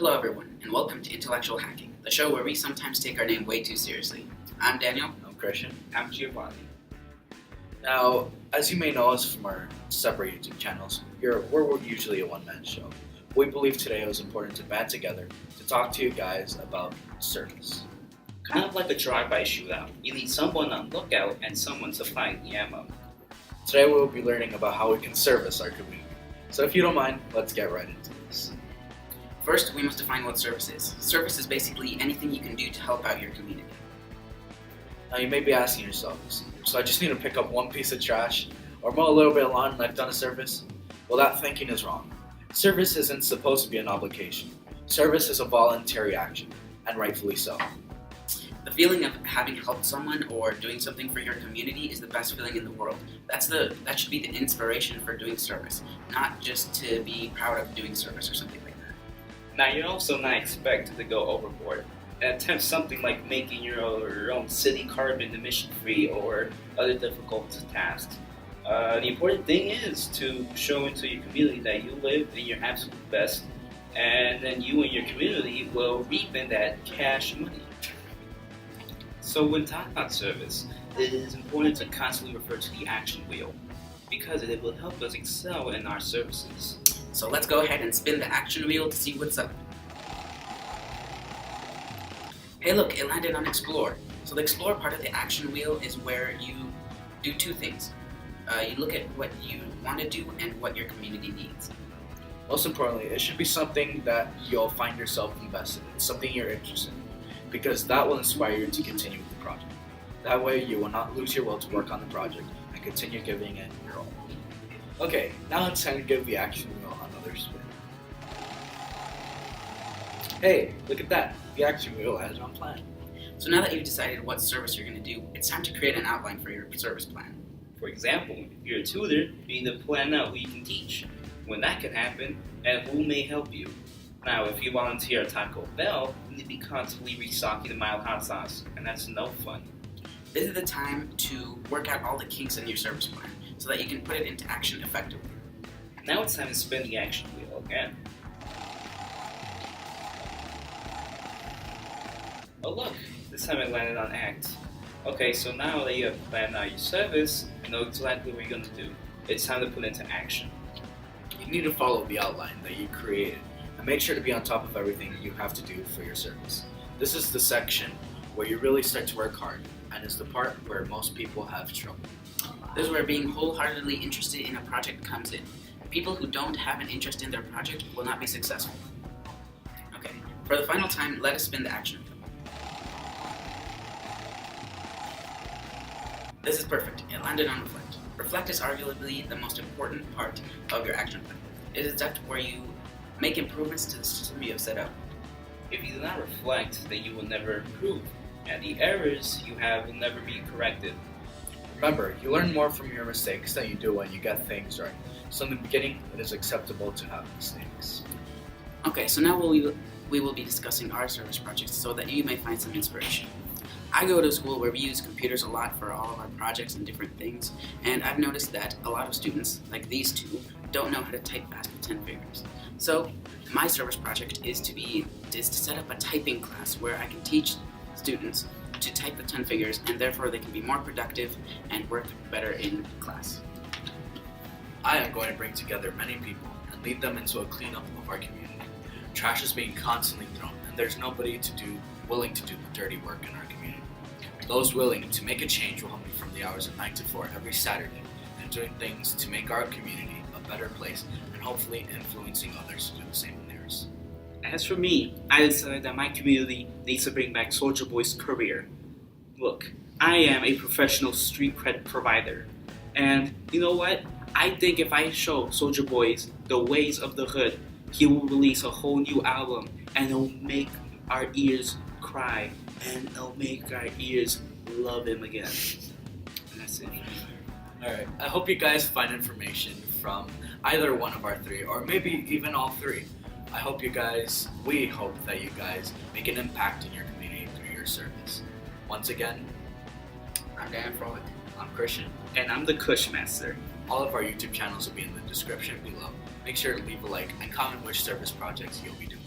Hello everyone, and welcome to Intellectual Hacking, the show where we sometimes take our name way too seriously. I'm Daniel. I'm Christian. I'm Giovanni. Now, as you may know us from our separate YouTube channels, we're usually a one-man show. We believe today it was important to band together to talk to you guys about service. Kind of like a drive-by shootout. You need someone on lookout and someone supplying the ammo. Today we will be learning about how we can service our community. So if you don't mind, let's get right into this. First, we must define what service is. Service is basically anything you can do to help out your community. Now you may be asking yourselves, so I just need to pick up one piece of trash or mow a little bit of lawn and I've done a service? Well, that thinking is wrong. Service isn't supposed to be an obligation. Service is a voluntary action, and rightfully so. The feeling of having helped someone or doing something for your community is the best feeling in the world. That should be the inspiration for doing service, not just to be proud of doing service or something like that. Now, you're also not expected to go overboard and attempt something like making your own city carbon emission-free or other difficult tasks. The important thing is to show into your community that you live in your absolute best, and then you and your community will reap in that cash money. So when talking about service, it is important to constantly refer to the action wheel because it will help us excel in our services. So let's go ahead and spin the action wheel to see what's up. Hey look, it landed on Explore. So the Explore part of the action wheel is where you do two things. You look at what you want to do and what your community needs. Most importantly, it should be something that you'll find yourself invested in, something you're interested in, because that will inspire you to continue with the project. That way you will not lose your will to work on the project and continue giving it your all. Okay, now it's time to give the action wheel another spin. Hey, look at that, the action wheel has on plan. So now that you've decided what service you're going to do, it's time to create an outline for your service plan. For example, if you're a tutor, you need to plan out who you can teach, when that can happen, and who may help you. Now, if you volunteer at Taco Bell, you need to be constantly restocking the mild hot sauce, and that's no fun. This is the time to work out all the kinks in your service plan so that you can put it into action effectively. Now it's time to spin the action wheel again. Oh look, this time it landed on ACT. Okay, so now that you have planned out your service, you know exactly what you're going to do. It's time to put it into action. You need to follow the outline that you created and make sure to be on top of everything you have to do for your service. This is the section where you really start to work hard, and is the part where most people have trouble. This is where being wholeheartedly interested in a project comes in. People who don't have an interest in their project will not be successful. Okay, for the final time, let us spin the action wheel. This is perfect. It landed on Reflect. Reflect is arguably the most important part of your action plan. It is a step where you make improvements to the system you have set up. If you do not reflect, then you will never improve, and the errors you have will never be corrected. Remember, you learn more from your mistakes than you do when you get things right. So in the beginning, it is acceptable to have mistakes. Okay, so now we will be discussing our service projects so that you may find some inspiration. I go to a school where we use computers a lot for all of our projects and different things, and I've noticed that a lot of students, like these two, don't know how to type fast with 10 fingers. So my service project is to set up a typing class where I can teach students to type with 10 fingers, and therefore they can be more productive and work better in class. I am going to bring together many people and lead them into a cleanup of our community. Trash is being constantly thrown, and there's nobody willing to do the dirty work in our community. Those willing to make a change will help me from the hours of 9 to 4 every Saturday and doing things to make our community a better place and hopefully influencing others to do the same in theirs. As for me, I decided that my community needs to bring back Soulja Boy's career. Look, I am a professional street cred provider, and you know what? I think if I show Soulja Boy the ways of the hood, he will release a whole new album, and it'll make our ears cry, and it'll make our ears love him again. And that's it. Alright, I hope you guys find information from either one of our three, or maybe even all three. We hope that you guys make an impact in your community through your service. Once again, I'm Dan Frolic. I'm Christian. And I'm the Cushmaster. All of our YouTube channels will be in the description below. Make sure to leave a like and comment which service projects you'll be doing.